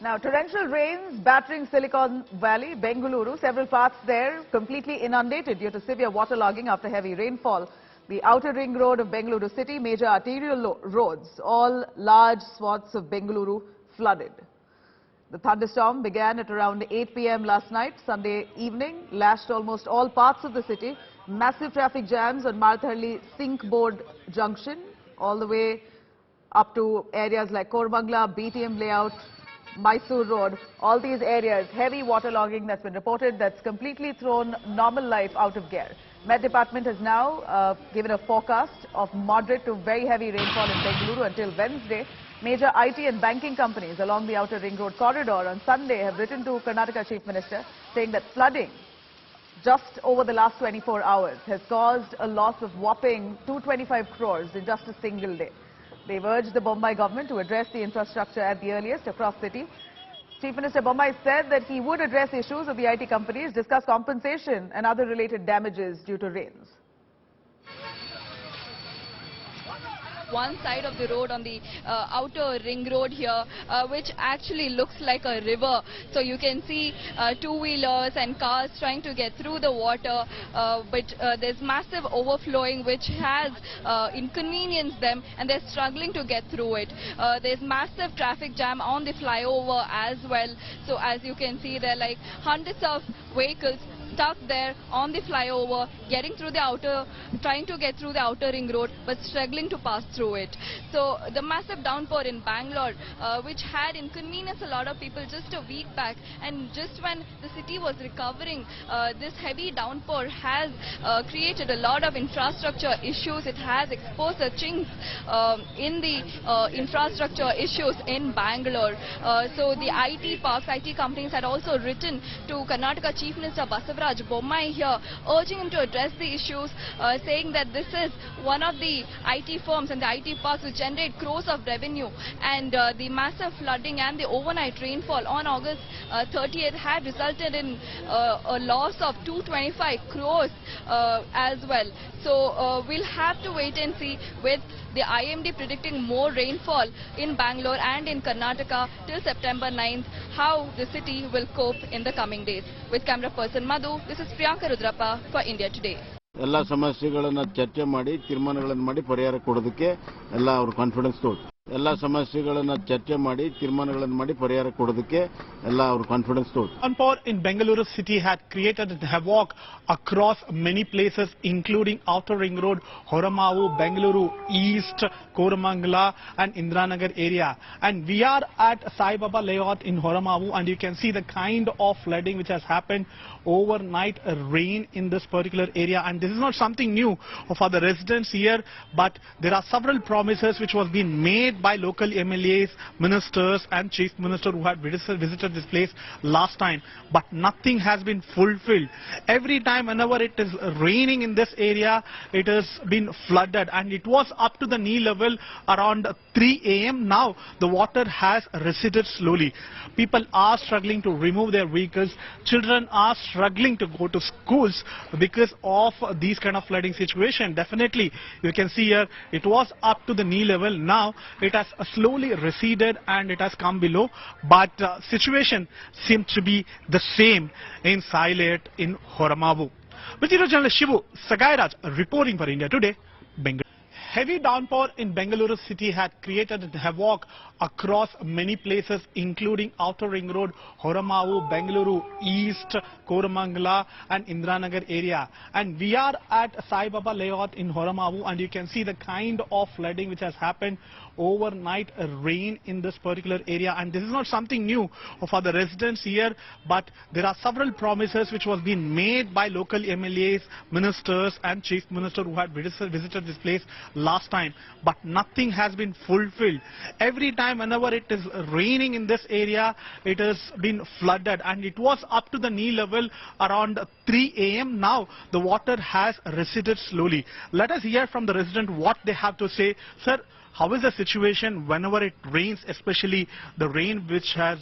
Now, torrential rains battering Silicon Valley, Bengaluru, several parts there completely inundated due to severe waterlogging after heavy rainfall. The outer ring road of Bengaluru city, major arterial roads, all large swaths of Bengaluru flooded. The thunderstorm began at around 8 p.m. last night, Sunday evening, lashed almost all parts of the city. Massive traffic jams on Marthalli Sink Board Junction, all the way up to areas like Koramangala, BTM layout, Mysore Road, all these areas, heavy waterlogging that's been reported that's completely thrown normal life out of gear. Met Department has now given a forecast of moderate to very heavy rainfall in Bengaluru until Wednesday. Major IT and banking companies along the outer ring road corridor on Sunday have written to Karnataka Chief Minister saying that flooding just over the last 24 hours has caused a loss of whopping 225 crores in just a single day. They've urged the Bombay government to address the infrastructure at the earliest across city. Chief Minister Bombay said that he would address issues of the IT companies, discuss compensation and other related damages due to rains. One side of the road on the outer ring road here, which actually looks like a river. So you can see two-wheelers and cars trying to get through the water, but there's massive overflowing which has inconvenienced them, and they're struggling to get through it. There's massive traffic jam on the flyover as well. So as you can see, there are like hundreds of vehicles stuck there on the flyover, trying to get through the outer ring road, but struggling to pass through it. So the massive downpour in Bangalore, which had inconvenienced a lot of people just a week back, and just when the city was recovering, this heavy downpour has created a lot of infrastructure issues. It has exposed the chinks in the infrastructure issues in Bangalore. So the IT parks, IT companies had also written to Karnataka Chief Minister Basavaraj Bommai here, urging him to address the issues, saying that this is one of the IT firms and the IT parks which generate crores of revenue, and the massive flooding and the overnight rainfall on August 30th had resulted in a loss of 225 crores as well. So we'll have to wait and see, with the IMD predicting more rainfall in Bangalore and in Karnataka till September 9th, how the city will cope in the coming days. With camera person Madhu, this is Priyanka Rudrappa for India Today. ಎಲ್ಲ ಸಮಸ್ಯೆಗಳನ್ನು ಚರ್ಚೆ ಮಾಡಿ ತೀರ್ಮಾನಗಳನ್ನು ಮಾಡಿ ಪರಿಹಾರ ಕೊಡೋದಕ್ಕೆ ಎಲ್ಲ ಅವರು ಕಾನ್ಫಿಡೆನ್ಸ್ ತೋರಿದ್ರು. ಎಲ್ಲ ಸಮಸ್ಯೆಗಳನ್ನು ಚರ್ಚೆ ಮಾಡಿ ತೀರ್ಮಾನಗಳನ್ನು ಮಾಡಿ ಪರಿಹಾರ ಕೊಡೋದಕ್ಕೆ ಎಲ್ಲ ಅವರು confidence ತೋರಿದ್ರು. Downpour in Bengaluru city had created havoc across many places, including Outer Ring Road, Horamavu, Bengaluru East, Koramangala and Indranagar area. And we are at Sai Baba layout in Horamavu, and you can see the kind of flooding which has happened overnight rain in this particular area. And this is not something new for the residents here, but there are several promises which was being made by local MLAs, ministers and chief minister who had visited this place last time, but nothing has been fulfilled. Every time whenever it is raining in this area, it has been flooded, and it was up to the knee level around 3 a.m. Now the water has receded slowly. People are struggling to remove their vehicles. Children are struggling to go to schools because of these kind of flooding situation. Definitely, you can see here it was up to the knee level. Now it has slowly receded and it has come below, but situation seems to be the same in Silate in Horamavu. With you, journalist Shivu Sagairaj reporting for India Today, Bengaluru. Heavy downpour in Bengaluru city had created havoc across many places, including Outer Ring Road, Horamavu, Bengaluru East, Koramangala and Indranagar area. And we are at Sai Baba layout in Horamavu, and you can see the kind of flooding which has happened overnight rain in this particular area. And this is not something new for the residents here, but there are several promises which was being made by local MLAs, ministers and chief minister who had visited this place last time, but nothing has been fulfilled. Every time whenever it is raining in this area, it has been flooded, and it was up to the knee level around 3 a.m. Now the water has receded slowly. Let us hear from the resident what they have to say. Sir, how is the situation whenever it rains, especially the rain which has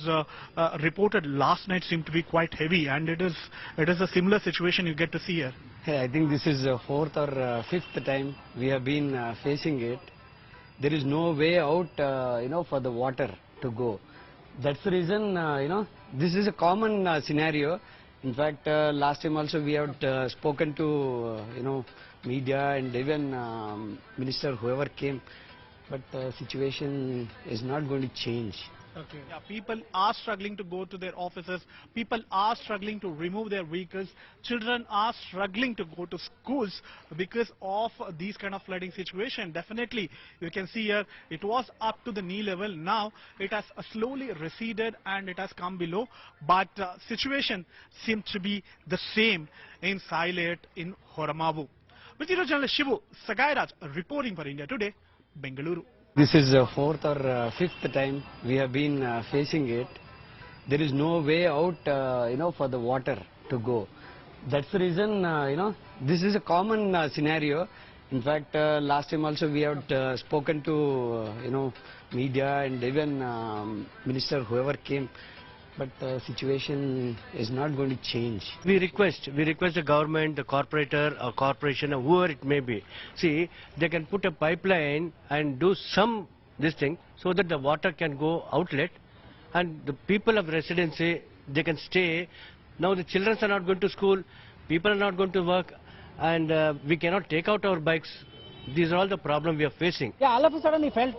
reported last night seemed to be quite heavy, and it is a similar situation you get to see here? Hey, I think this is the fourth or fifth time we have been facing it. There is no way out, for the water to go. That's the reason, this is a common scenario. In fact, last time also we have spoken to, media and even minister, whoever came, but the situation is not going to change. Okay. Yeah, people are struggling to go to their offices. People are struggling to remove their vehicles. Children are struggling to go to schools because of these kind of flooding situation. Definitely, you can see here it was up to the knee level. Now it has slowly receded and it has come below. But situation seems to be the same in Sailet, in Horamavu. Video journalist Shivu Sagairaj reporting for India Today, Bengaluru. This is the fourth or fifth time we have been facing it. There is no way out, for the water to go. That's the reason, this is a common scenario. In fact, last time also we have spoken to, media and even minister, whoever came. But the situation is not going to change. We request the government, the corporator or corporation or whoever it may be. See, they can put a pipeline and do some this thing so that the water can go outlet and the people of residency, they can stay. Now the children are not going to school, people are not going to work, and we cannot take out our bikes. These are all the problems we are facing. Yeah, all of a sudden he felt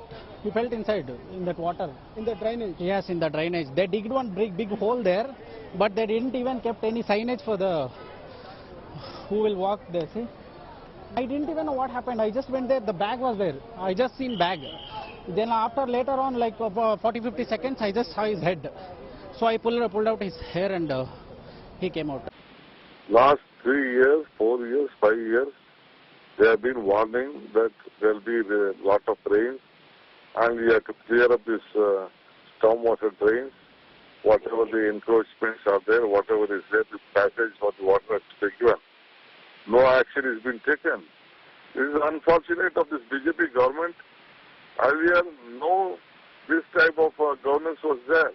inside in that water. In the drainage? Yes, in the drainage. They digged one big hole there, but they didn't even kept any signage for the who will walk there. See, I didn't even know what happened. I just went there. The bag was there. I just seen bag. Then after later on, like 40-50 seconds, I just saw his head. So I pulled out his hair and he came out. Last 3 years, 4 years, 5 years, they have been warning that there will be a lot of rain and we have to clear up these stormwater drains. Whatever the encroachments are there, whatever is there, the passage for the water has to be given. No action has been taken. This is unfortunate of this BJP government. Earlier, no this type of governance was there.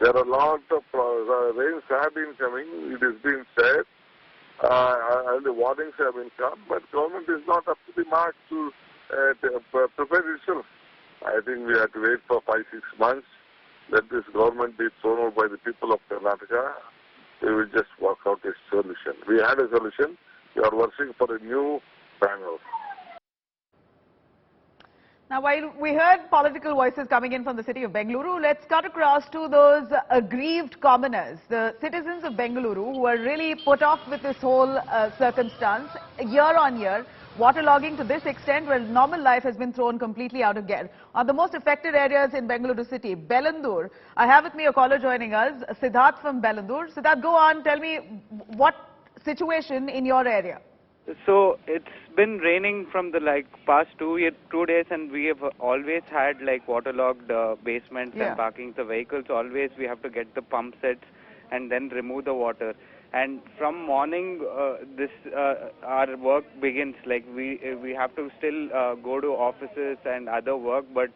There are a lot of rains have been coming, it has been said, and the warnings have been come, but government is not up to the mark to prepare itself. I think we have to wait for 5-6 months. Let this government be thrown out by the people of Karnataka. We will just work out a solution. We had a solution. We are working for a new Bangalore. Now, while we heard political voices coming in from the city of Bengaluru, let's cut across to those aggrieved commoners, the citizens of Bengaluru who are really put off with this whole circumstance. Year on year, waterlogging to this extent where normal life has been thrown completely out of gear. On the most affected areas in Bengaluru city, Bellandur, I have with me a caller joining us, Siddharth from Bellandur. Siddharth, go on, tell me what situation in your area? So it's been raining from the past 2 days, and we have always had waterlogged basements and parking the vehicles. Always we have to get the pump sets and then remove the water. And from morning, our work begins. We have to still go to offices and other work, but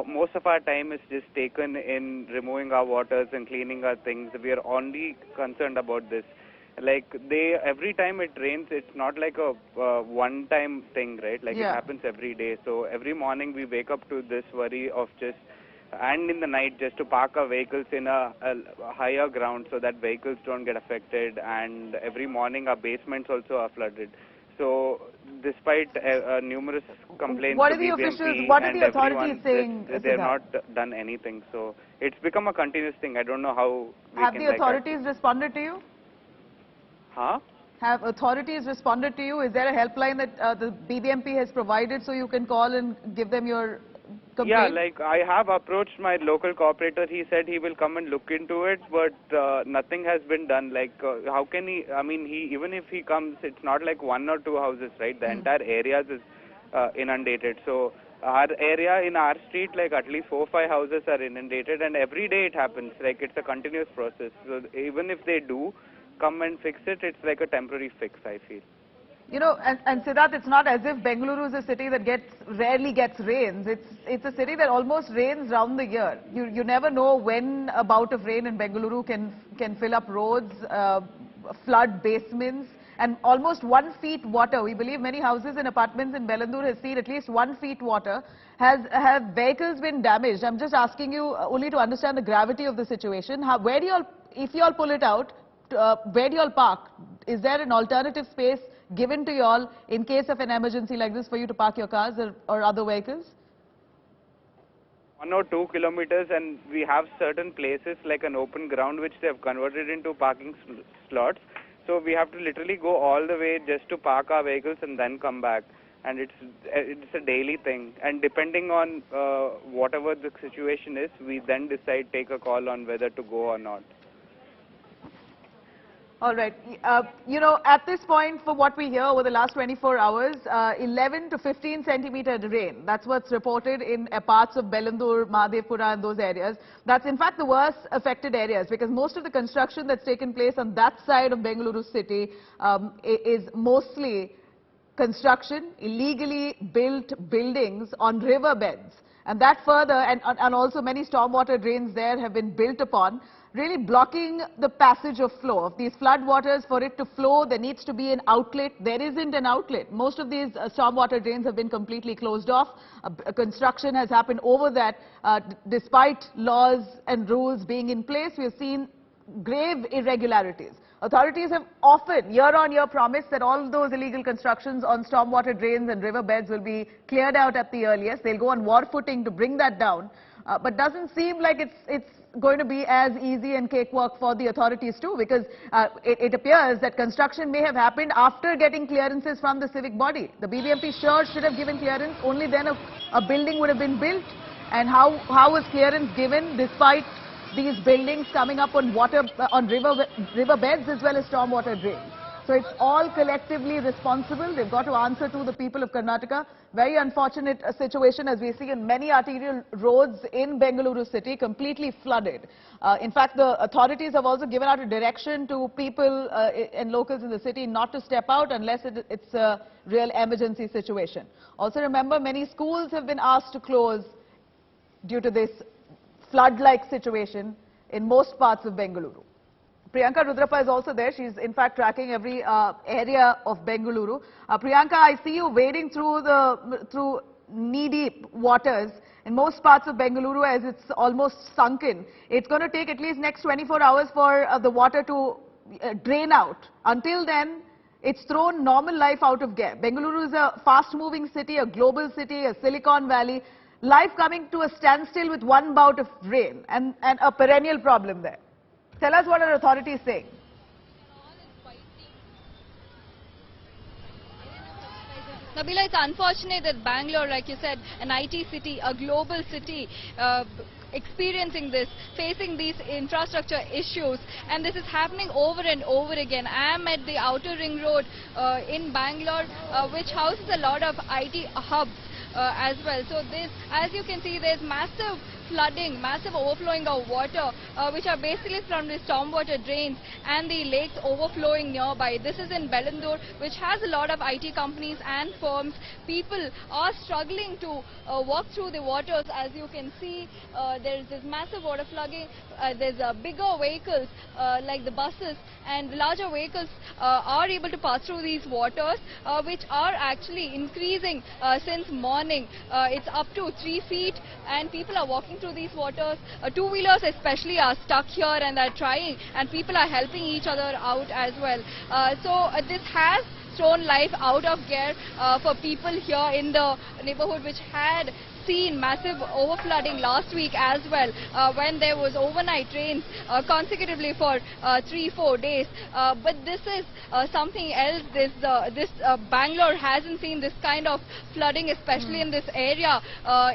most of our time is just taken in removing our waters and cleaning our things. We are only concerned about this. Every time it rains, it's not like a one-time thing, right? It happens every day. So every morning we wake up to this worry of and in the night just to park our vehicles in a higher ground so that vehicles don't get affected. And every morning our basements also are flooded. So despite numerous complaints, what are the officials? What are the authorities saying? They're not done anything. So it's become a continuous thing. I don't know how we have can the authorities responded to you? Huh? Have authorities responded to you? Is there a helpline that the BBMP has provided so you can call and give them your complaint? Yeah, I have approached my local corporator. He said he will come and look into it, but nothing has been done. How can he? I mean, even if he comes, it's not like 1 or 2 houses, right? The entire area is inundated. So our area in our street, at least 4 or 5 houses are inundated, and every day it happens. It's a continuous process. So even if they do come and fix it, it's like a temporary fix, I feel. You know, and Siddharth, it's not as if Bengaluru is a city that rarely gets rains. It's a city that almost rains round the year. You never know when a bout of rain in Bengaluru can fill up roads, flood basements, and almost 1 feet water. We believe many houses and apartments in Bengaluru have seen at least 1 feet water. Have vehicles been damaged? I'm just asking you only to understand the gravity of the situation. Where do you all, if you all pull it out, where do you all park? Is there an alternative space given to you all in case of an emergency like this for you to park your cars or other vehicles? 1 or 2 kilometers, and we have certain places like an open ground which they have converted into parking slots. So we have to literally go all the way just to park our vehicles and then come back. And it's a daily thing. And depending on whatever the situation is, we then take a call on whether to go or not. All right. You know, at this point, for what we hear over the last 24 hours, 11 to 15 centimeter rain. That's what's reported in parts of Bellandur, Mahadevpura and those areas. That's in fact the worst affected areas because most of the construction that's taken place on that side of Bengaluru city is mostly construction, illegally built buildings on riverbeds. And that further, and also many stormwater drains there have been built upon, really blocking the passage of flow of these flood waters. For it to flow, there needs to be an outlet. There isn't an outlet. Most of these stormwater drains have been completely closed off. Construction has happened over that. Despite laws and rules being in place, we have seen grave irregularities. Authorities have often, year on year, promised that all those illegal constructions on stormwater drains and riverbeds will be cleared out at the earliest. They'll go on war footing to bring that down. But doesn't seem like it's going to be as easy and cakewalk for the authorities too, because it appears that construction may have happened after getting clearances from the civic body. The BBMP sure should have given clearance. Only then a building would have been built. And how was clearance given despite these buildings coming up on riverbeds as well as stormwater drains? So it's all collectively responsible. They've got to answer to the people of Karnataka. Very unfortunate situation as we see in many arterial roads in Bengaluru city completely flooded. In fact, the authorities have also given out a direction to people and locals in the city not to step out unless it's a real emergency situation. Also remember, many schools have been asked to close due to this flood-like situation in most parts of Bengaluru. Priyanka Rudrappa is also there. She's in fact tracking every area of Bengaluru. Priyanka, I see you wading through knee-deep waters in most parts of Bengaluru as it's almost sunken. It's going to take at least next 24 hours for the water to drain out. Until then, it's thrown normal life out of gear. Bengaluru is a fast-moving city, a global city, a Silicon Valley. Life coming to a standstill with one bout of rain and a perennial problem there. Tell us what our authorities saying. Nabila, it's unfortunate that Bangalore, like you said, an IT city, a global city, experiencing this, facing these infrastructure issues, and this is happening over and over again. I am at the outer ring road in Bangalore, which houses a lot of IT hubs as well. So this, as you can see, there's massive flooding, massive overflowing of water, which are basically from the stormwater drains and the lakes overflowing nearby. This is in Bellandur, which has a lot of IT companies and firms. People are struggling to walk through the waters. As you can see, there's this massive water flooding. There's bigger vehicles like the buses and larger vehicles are able to pass through these waters, which are actually increasing since morning. It's up to 3 feet and people are walking through these waters. Two-wheelers especially are stuck here and they're trying, and people are helping each other out as well. This has thrown life out of gear for people here in the neighborhood, which had seen massive overflooding last week as well, when there was overnight rains consecutively for 3-4 days. But this is something else. This Bangalore hasn't seen this kind of flooding, especially in this area,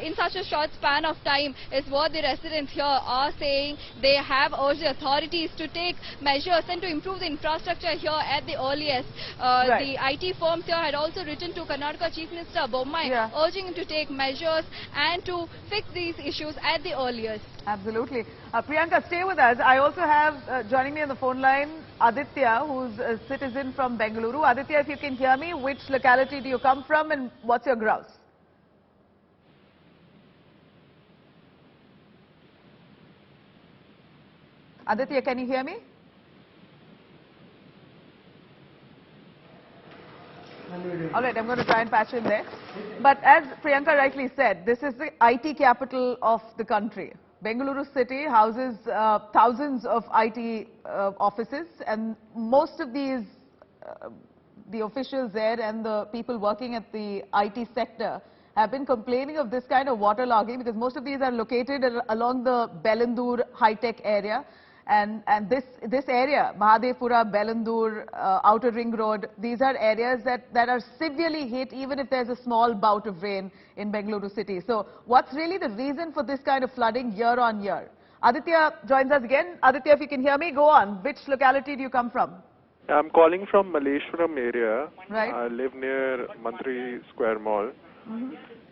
in such a short span of time, is what the residents here are saying. They have urged the authorities to take measures and to improve the infrastructure here at the earliest. The IT firms here had also written to Karnataka Chief Minister Bommai, urging him to take measures and to fix these issues at the earliest. Absolutely. Priyanka, stay with us. I also have joining me on the phone line Aditya, who's a citizen from Bengaluru. Aditya, if you can hear me, which locality do you come from and what's your grouse? Aditya, can you hear me? All right, I'm going to try and patch in there. But as Priyanka rightly said, this is the IT capital of the country. Bengaluru city houses thousands of IT offices, and most of these, the officials there and the people working at the IT sector have been complaining of this kind of waterlogging because most of these are located along the Bengaluru high-tech area. And this area, Mahadevpura, Bengaluru, Outer Ring Road, these are areas that are severely hit even if there's a small bout of rain in Bengaluru city. So what's really the reason for this kind of flooding year on year? Aditya joins us again. Aditya, if you can hear me, go on. Which locality do you come from? I'm calling from Malleshwaram area. Right. I live near Mantri Square Mall.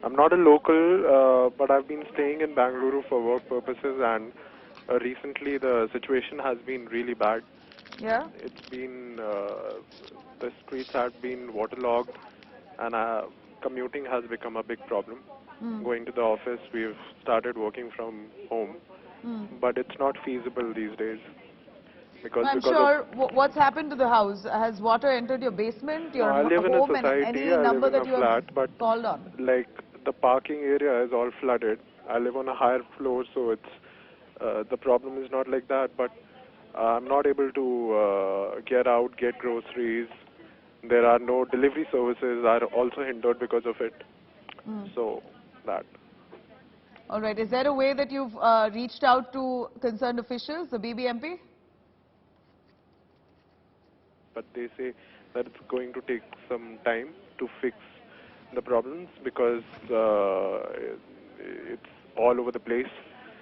I'm not a local, but I've been staying in Bengaluru for work purposes, and recently the situation has been really bad. Yeah. It's been, the streets have been waterlogged, and commuting has become a big problem. Going to the office, we've started working from home, but it's not feasible these days. I'm sure. What's happened to the house? Has water entered your basement, your home, I live in a society, and any number that you have but called on? Like the parking area is all flooded. I live on a higher floor, so it's the problem is not like that. But I'm not able to get out, get groceries. There are no delivery services are also hindered because of it. So that. All right. Is there a way that you've reached out to concerned officials, the BBMP? But they say that it's going to take some time to fix the problems because it's all over the place.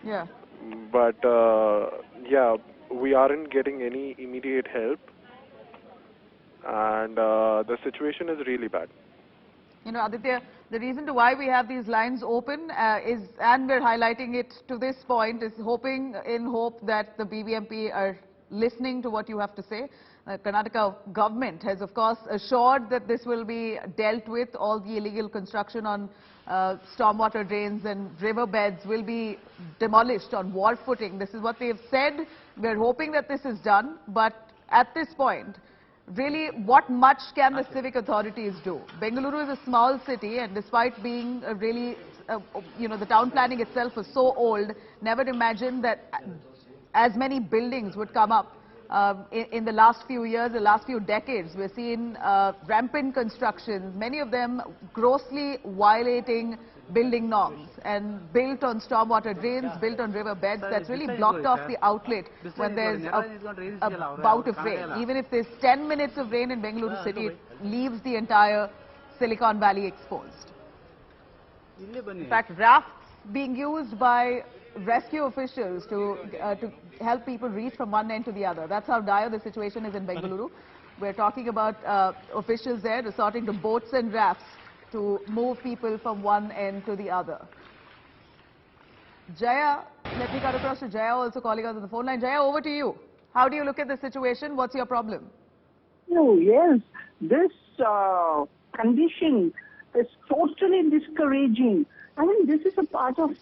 Yeah. But yeah, we aren't getting any immediate help, and the situation is really bad. You know, Aditya, the reason to why we have these lines open is, and we're highlighting it to this point, is in hope that the BBMP are listening to what you have to say. Karnataka government has, of course, assured that this will be dealt with. All the illegal construction on stormwater drains and riverbeds will be demolished on war footing. This is what they have said. We're hoping that this is done. But at this point, really, what much can the civic authorities do? Bengaluru is a small city, and despite being really, you know, the town planning itself was so old, never imagined that as many buildings would come up. In the last few years, the last few decades, we're seeing rampant constructions, many of them grossly violating building norms and built on stormwater drains, built on river beds. That's really blocked off the outlet when there's a bout of rain. Even if there's 10 minutes of rain in Bengaluru city, it leaves the entire Silicon Valley exposed. In fact, rafts being used by rescue officials to help people reach from one end to the other. That's how dire the situation is in Bengaluru. We're talking about officials there resorting to boats and rafts to move people from one end to the other. Jaya, let me cut across to Jaya, also calling us on the phone line. Jaya, over to you. How do you look at the situation? What's your problem? Oh, yes. This condition is totally discouraging. I mean, this is a part of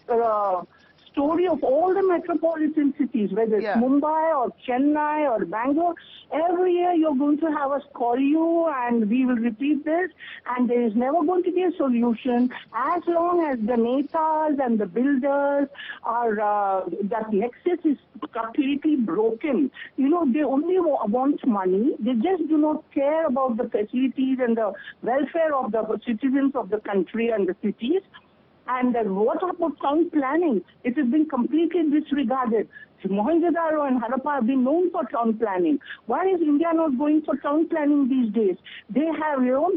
story of all the metropolitan cities, whether it's Mumbai or Chennai or Bangalore. Every year you're going to have us call you and we will repeat this, and there is never going to be a solution as long as the netas and the builders are, that nexus is completely broken. You know, they only want money. They just do not care about the facilities and the welfare of the citizens of the country and the cities. And what about town planning? It has been completely disregarded. Mohenjo-daro and Harappa have been known for town planning. Why is India not going for town planning these days? They have, you know,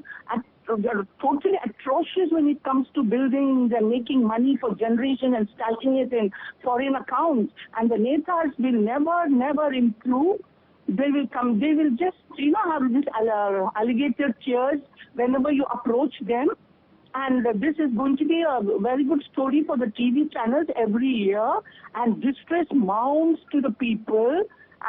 they're totally atrocious when it comes to buildings and making money for generation and stashing it in foreign accounts. And the netas will never improve. They will come, they will just, you know, have this alligator cheers whenever you approach them. And this is going to be a very good story for the TV channels every year. And distress mounts to the people.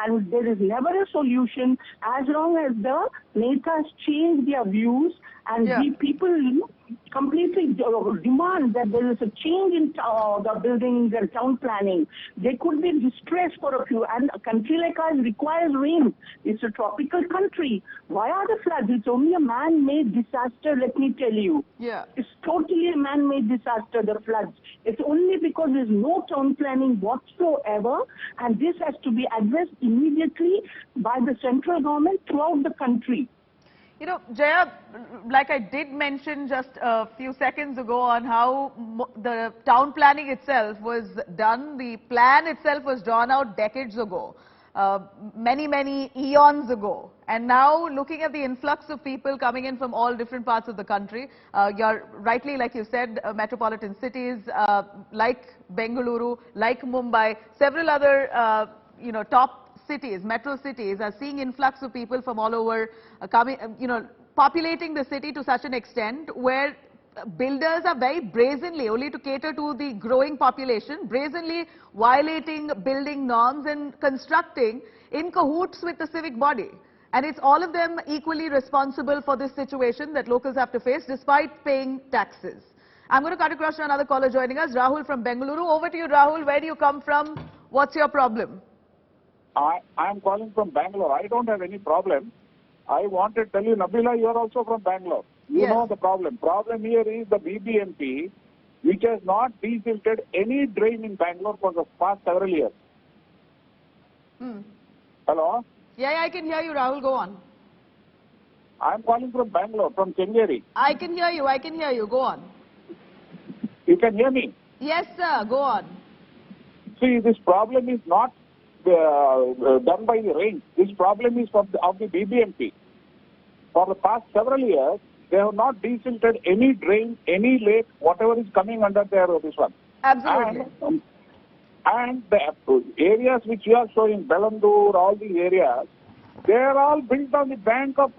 and there is never a solution as long as the netas change their views and we people completely demand that there is a change in the buildings and town planning. There could be distress for a few, and a country like ours requires rain. It's a tropical country. Why are the floods? It's only a man-made disaster, let me tell you. Yeah. It's totally a man-made disaster, the floods. It's only because there's no town planning whatsoever, and this has to be addressed immediately by the central government throughout the country. You know, Jaya, like I did mention just a few seconds ago on how the town planning itself was done, the plan itself was drawn out decades ago, many eons ago. And now looking at the influx of people coming in from all different parts of the country, you're rightly, like you said, metropolitan cities like Bengaluru, like Mumbai, several other, top cities, metro cities are seeing influx of people from all over coming, populating the city to such an extent where builders are very brazenly, only to cater to the growing population, brazenly violating building norms and constructing in cahoots with the civic body. And it's all of them equally responsible for this situation that locals have to face despite paying taxes. I'm going to cut across to another caller joining us, Rahul from Bengaluru. Over to you, Rahul. Where do you come from? What's your problem? I am calling from Bangalore. I don't have any problem. I want to tell you, Nabila, you are also from Bangalore. You know the problem. Problem here is the BBMP, which has not desilted any drain in Bangalore for the past several years. Hello? Yeah, I can hear you, Rahul. Go on. I am calling from Bangalore, from Chengeri. I can hear you. Go on. You can hear me? Yes, sir. Go on. See, this problem is not done by the rain. This problem is of the BBMP. For the past several years, they have not desilted any drain, any lake, whatever is coming under this one. Absolutely. And the areas which you are showing, Bengaluru, all these areas, they are all built on the bank of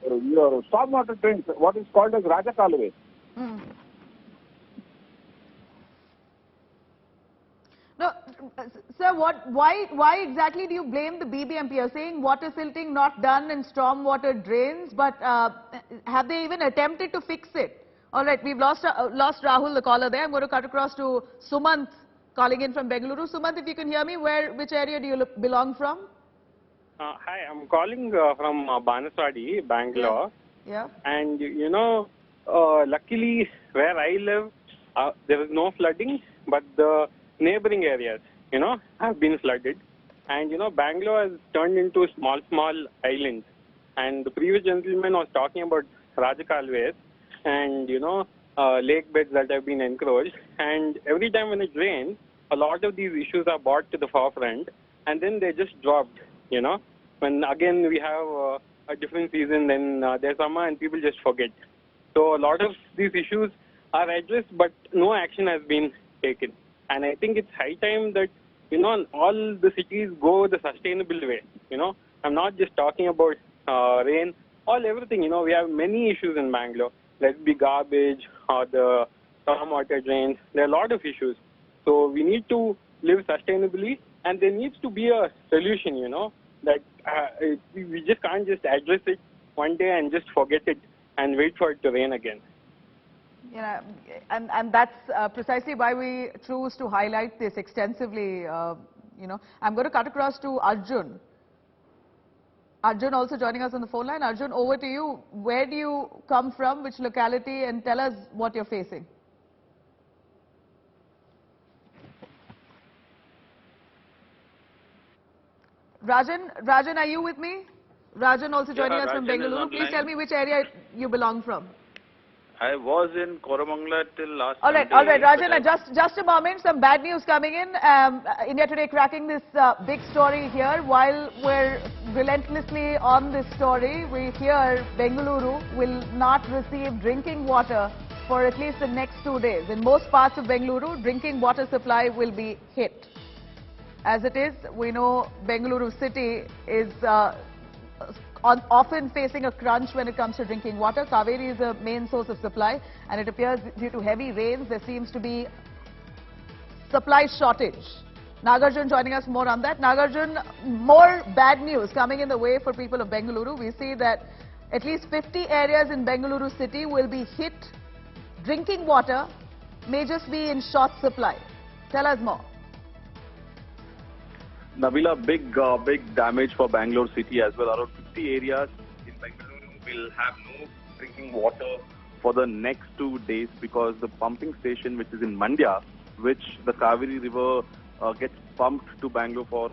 stormwater drains, what is called as Rajakalwe. No, sir, why exactly do you blame the BBMP? You're saying water silting not done in stormwater drains, but have they even attempted to fix it? All right, we've lost Rahul, the caller there. I'm going to cut across to Sumant calling in from Bengaluru. Sumant, if you can hear me, which area do you belong from? Hi, I'm calling from Banaswadi, Bangalore. Yeah. And luckily where I live, there is no flooding, but the neighboring areas, have been flooded. And, Bangalore has turned into small islands. And the previous gentleman was talking about Rajakalways and, lake beds that have been encroached. And every time when it rains, a lot of these issues are brought to the forefront and then they just dropped, When again we have a different season, then there's summer and people just forget. So a lot of these issues are addressed, but no action has been taken. And I think it's high time that, all the cities go the sustainable way. I'm not just talking about rain, everything. We have many issues in Bangalore. Let's be garbage or the stormwater drains. There are a lot of issues. So we need to live sustainably, and there needs to be a solution, that we just can't just address it one day and just forget it and wait for it to rain again. And that's precisely why we choose to highlight this extensively. I'm going to cut across to Arjun. Arjun also joining us on the phone line. Arjun, over to you. Where do you come from? Which locality? And tell us what you're facing. Rajan, are you with me? Rajan also joining us from Bengaluru. Please tell me which area you belong from. I was in Koramangala till last All right, Rajan, just a moment. Some bad news coming in. India Today cracking this big story here. While we're relentlessly on this story, we hear Bengaluru will not receive drinking water for at least the next 2 days. In most parts of Bengaluru, drinking water supply will be hit. As it is, we know Bengaluru city is often facing a crunch when it comes to drinking water. Kaveri is a main source of supply, and it appears due to heavy rains, there seems to be supply shortage. Nagarjun joining us more on that. Nagarjun, more bad news coming in the way for people of Bengaluru. We see that at least 50 areas in Bengaluru city will be hit. Drinking water may just be in short supply. Tell us more. Nabila, big damage for Bangalore city as well. Around 50 areas in Bengaluru will have no drinking water for the next 2 days because the pumping station, which is in Mandya, which the Kaveri River gets pumped to Bangalore for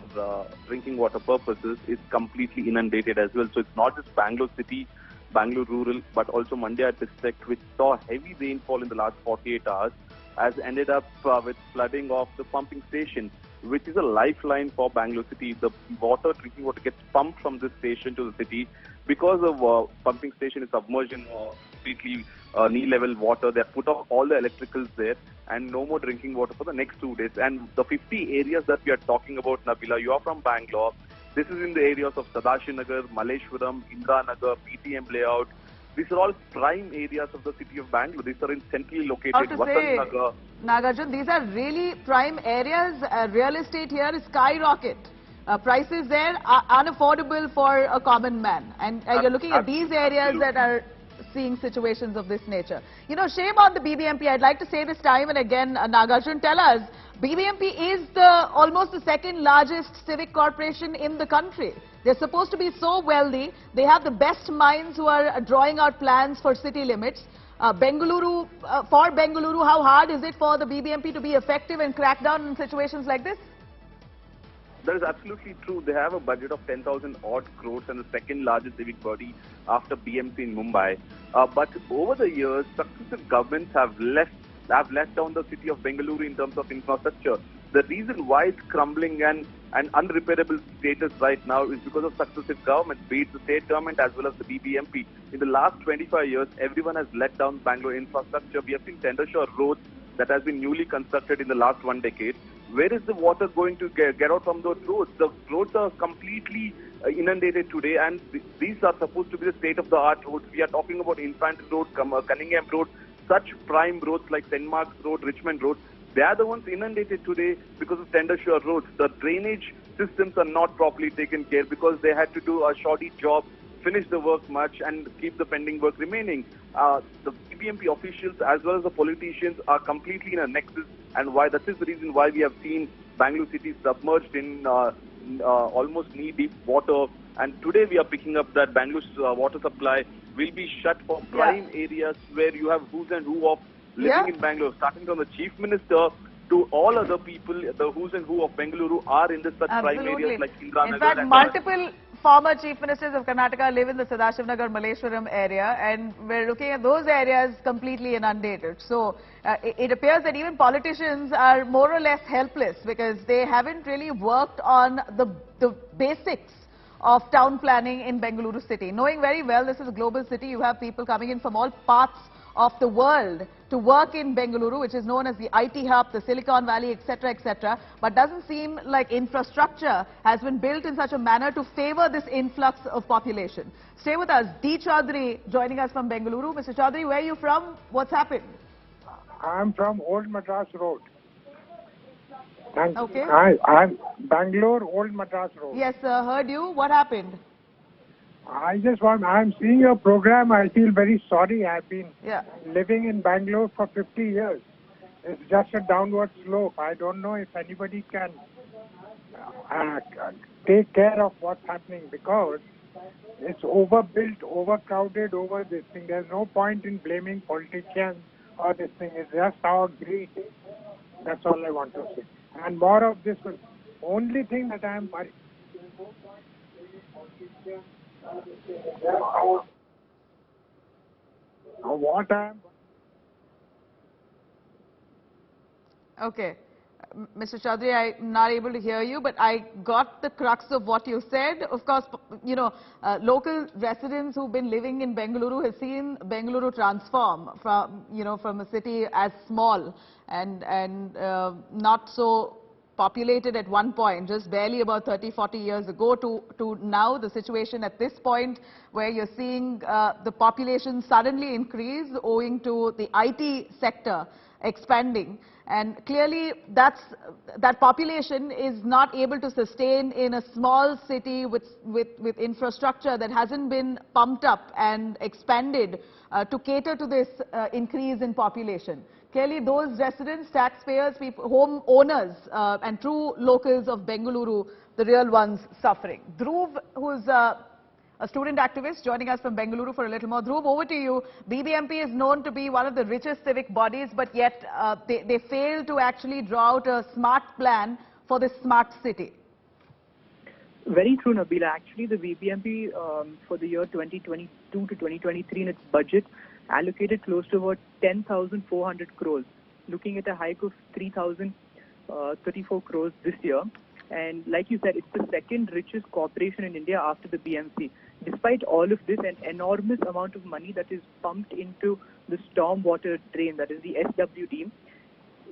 drinking water purposes, is completely inundated as well. So it's not just Bangalore city, Bangalore rural, but also Mandya district, which saw heavy rainfall in the last 48 hours, has ended up with flooding of the pumping station, which is a lifeline for Bangalore city. The drinking water gets pumped from this station to the city. Because the pumping station is submerged in completely knee-level water, they have put off all the electricals there and no more drinking water for the next 2 days. And the 50 areas that we are talking about, Nabila, you are from Bangalore. This is in the areas of Sadashinagar, Malleshwaram, Indranagar, PTM layout. These are all prime areas of the city of Bangalore. These are in centrally located Nagar. Nagarjun, these are really prime areas. Real estate here is skyrocket. Prices there are unaffordable for a common man. And you're looking at these areas that are seeing situations of this nature. You know, shame on the BBMP. I'd like to say this time and again, Nagarjun, tell us, BBMP is almost the second largest civic corporation in the country. They're supposed to be so wealthy. They have the best minds who are drawing out plans for city limits. For Bengaluru, how hard is it for the BBMP to be effective and crack down in situations like this? That is absolutely true. They have a budget of 10,000 odd crores and the second largest civic body after BMC in Mumbai. But over the years, successive governments have let down the city of Bengaluru in terms of infrastructure. The reason why it's crumbling and unrepairable status right now is because of successive governments, be it the state government as well as the BBMP. In the last 25 years, everyone has let down Bangalore infrastructure. We have seen Tender-Shore roads that has been newly constructed in the last 1 decade. Where is the water going to get out from those roads? The roads are completely inundated today, and these are supposed to be the state-of-the-art roads. We are talking about Infantry Road, Cunningham Road, such prime roads like St. Mark's Road, Richmond Road. They are the ones inundated today because of Tender-Shore roads. The drainage systems are not properly taken care because they had to do a shoddy job, finish the work much and keep the pending work remaining. The BBMP officials as well as the politicians are completely in a nexus, and why that is the reason why we have seen Bangalore city submerged in almost knee-deep water. And today we are picking up that Bangalore's water supply will be shut for prime areas where you have who's and who of living in Bangalore, starting from the Chief Minister to all other people. The who's and who of Bengaluru are in such prime areas like Indranagar. In fact, multiple former Chief Ministers of Karnataka live in the Sadashivnagar, Malleshwaram area, and we're looking at those areas completely inundated. So it appears that even politicians are more or less helpless because they haven't really worked on the basics of town planning in Bengaluru city. Knowing very well this is a global city, you have people coming in from all parts of the world to work in Bengaluru, which is known as the IT hub, the Silicon Valley, etc., but doesn't seem like infrastructure has been built in such a manner to favor this influx of population. Stay with us. D. Chaudhary joining us from Bengaluru. Mr. Chaudhary, where are you from? What's happened? I'm from Old Madras Road. Okay. I'm Bangalore, Old Madras Road. Yes, sir. Heard you. What happened? I'm seeing your program. I feel very sorry. I've been living in Bangalore for 50 years. It's just a downward slope. I don't know if anybody can take care of what's happening because it's overbuilt, overcrowded, over this thing. There's no point in blaming politicians or this thing. It's just our greed. That's all I want to say. And more of this one. Only thing that I am worried. Okay. Mr. Chaudhary, I'm not able to hear you, but I got the crux of what you said. Of course, you know, local residents who've been living in Bengaluru have seen Bengaluru transform from a city as small and not so populated at one point, just barely about 30-40 years ago, to now the situation at this point where you're seeing the population suddenly increase owing to the IT sector expanding. And clearly, that population is not able to sustain in a small city with infrastructure that hasn't been pumped up and expanded to cater to this increase in population. Clearly, those residents, taxpayers, people, home owners, and true locals of Bengaluru, the real ones suffering. Dhruv, who's a student activist, joining us from Bengaluru for a little more. Dhruv, over to you. BBMP is known to be one of the richest civic bodies, but yet they fail to actually draw out a smart plan for this smart city. Very true, Nabila. Actually, the BBMP for the year 2022 to 2023 in its budget allocated close to about 10,400 crores, looking at a hike of 3,034 crores this year. And like you said, it's the second richest corporation in India after the BMC. Despite all of this, an enormous amount of money that is pumped into the stormwater drain, that is the SWD.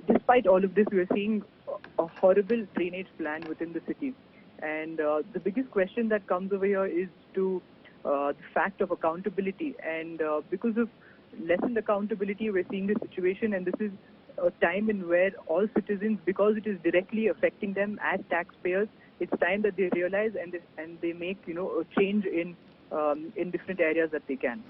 Despite all of this, we are seeing a horrible drainage plan within the city. And the biggest question that comes over here is to the fact of accountability. And because of lessened accountability, we're seeing this situation, and this is a time in where all citizens, because it is directly affecting them as taxpayers, it's time that they realize and they make, you know, a change in different areas that they can.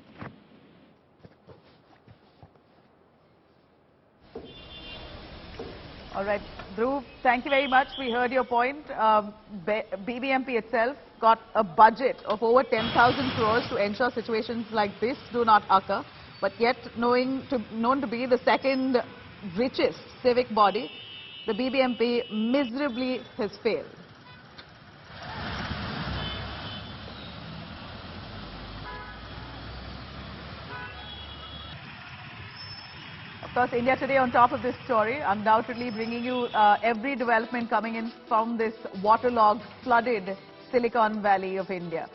All right, Dhruv, thank you very much. We heard your point. BBMP itself got a budget of over 10,000 crores to ensure situations like this do not occur, but yet known to be the second richest civic body, the BBMP miserably has failed. Of course, India Today on top of this story, undoubtedly bringing you every development coming in from this waterlogged, flooded Silicon Valley of India.